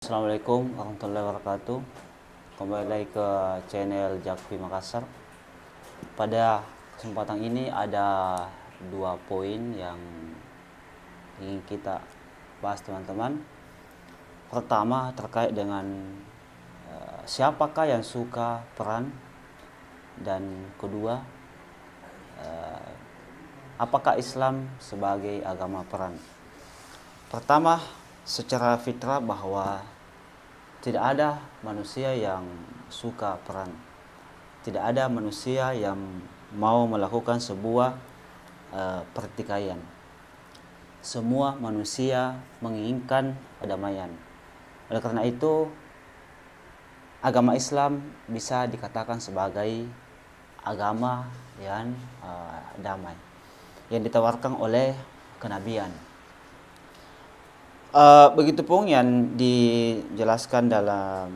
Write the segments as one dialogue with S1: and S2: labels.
S1: Assalamualaikum warahmatullahi wabarakatuh. Kembali lagi ke channel Jakfi Makassar. Pada kesempatan ini ada dua poin yang ingin kita bahas, teman-teman. Pertama, terkait dengan siapakah yang suka peran, dan kedua, apakah Islam sebagai agama peran. Pertama, secara fitrah bahwa tidak ada manusia yang suka peran. Tidak ada manusia yang mau melakukan sebuah pertikaian. Semua manusia menginginkan kedamaian. Oleh karena itu, agama Islam bisa dikatakan sebagai agama yang damai, yang ditawarkan oleh kenabian. Begitupun yang dijelaskan dalam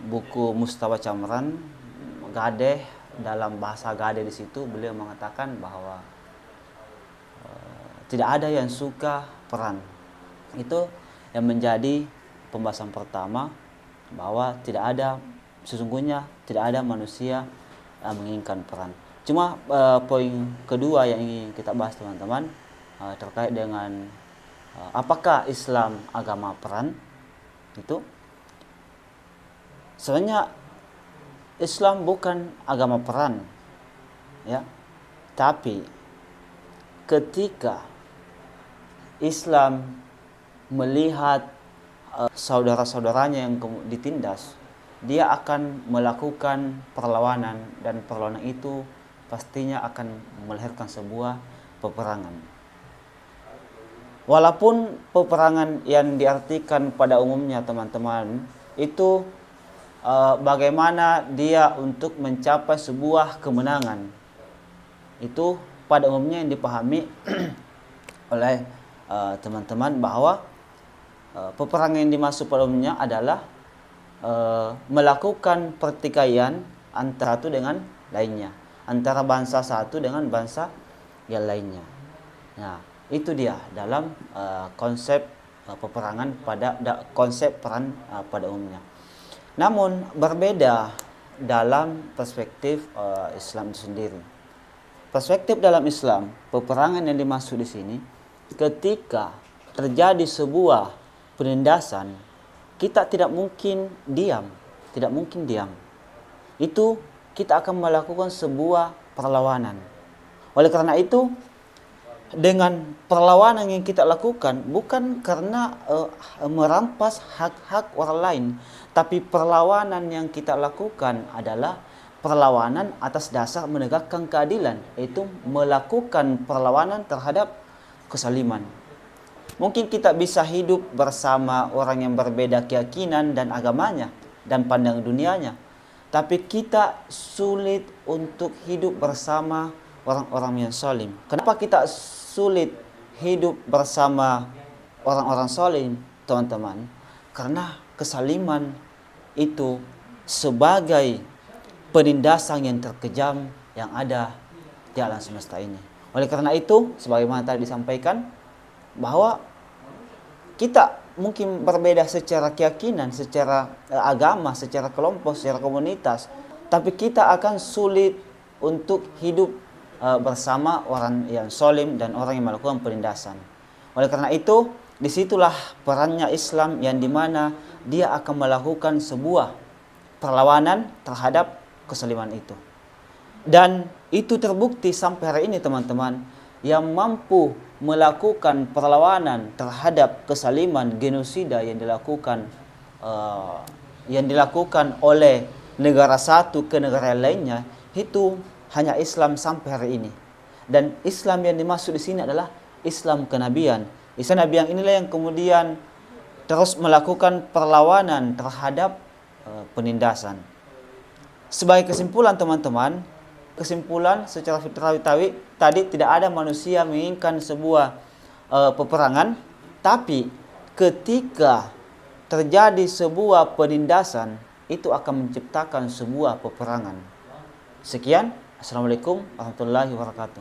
S1: buku Mustafa Camran, Gadeh, dalam bahasa Gadeh di situ beliau mengatakan bahwa tidak ada yang suka peran. Itu yang menjadi pembahasan pertama, bahwa sesungguhnya tidak ada manusia yang menginginkan peran. Cuma poin kedua yang ingin kita bahas, teman-teman, terkait dengan apakah Islam agama peran. Itu sebenarnya Islam bukan agama peran, ya. Tapi ketika Islam melihat saudara-saudaranya yang ditindas, dia akan melakukan perlawanan, dan perlawanan itu pastinya akan melahirkan sebuah peperangan. Walaupun peperangan yang diartikan pada umumnya, teman-teman, itu bagaimana dia untuk mencapai sebuah kemenangan. Itu pada umumnya yang dipahami oleh teman-teman bahwa peperangan yang dimaksud pada umumnya adalah melakukan pertikaian antara satu dengan lainnya, antara bangsa satu dengan bangsa yang lainnya. Nah, itu dia dalam konsep peperangan konsep perang pada umumnya. Namun berbeda dalam perspektif Islam itu sendiri. Perspektif dalam Islam, peperangan yang dimaksud di sini ketika terjadi sebuah penindasan, kita tidak mungkin diam. Itu kita akan melakukan sebuah perlawanan. Oleh karena itu, dengan perlawanan yang kita lakukan bukan karena merampas hak-hak orang lain, tapi perlawanan yang kita lakukan adalah perlawanan atas dasar menegakkan keadilan, yaitu melakukan perlawanan terhadap kezaliman. Mungkin kita bisa hidup bersama orang yang berbeda keyakinan dan agamanya dan pandang dunianya, tapi kita sulit untuk hidup bersama orang-orang yang zalim. Kenapa kita sulit hidup bersama orang-orang zalim, teman-teman? Karena kezaliman itu sebagai penindasan yang terkejam yang ada di alam semesta ini. Oleh karena itu, sebagaimana tadi disampaikan, bahwa kita mungkin berbeda secara keyakinan, secara agama, secara kelompok, secara komunitas, tapi kita akan sulit untuk hidup bersama orang yang zalim dan orang yang melakukan penindasan. Oleh karena itu, disitulah perannya Islam, yang dimana dia akan melakukan sebuah perlawanan terhadap kezaliman itu. Dan itu terbukti sampai hari ini, teman-teman, yang mampu melakukan perlawanan terhadap kezaliman genosida yang dilakukan oleh negara satu ke negara lainnya, itu hanya Islam sampai hari ini. Dan Islam yang dimaksud di sini adalah Islam kenabian. Islam kenabian inilah yang kemudian terus melakukan perlawanan terhadap penindasan. Sebagai kesimpulan, teman-teman, kesimpulan secara fitrawi tadi, tidak ada manusia menginginkan sebuah peperangan, tapi ketika terjadi sebuah penindasan, itu akan menciptakan sebuah peperangan. Sekian. Assalamualaikum warahmatullahi wabarakatuh.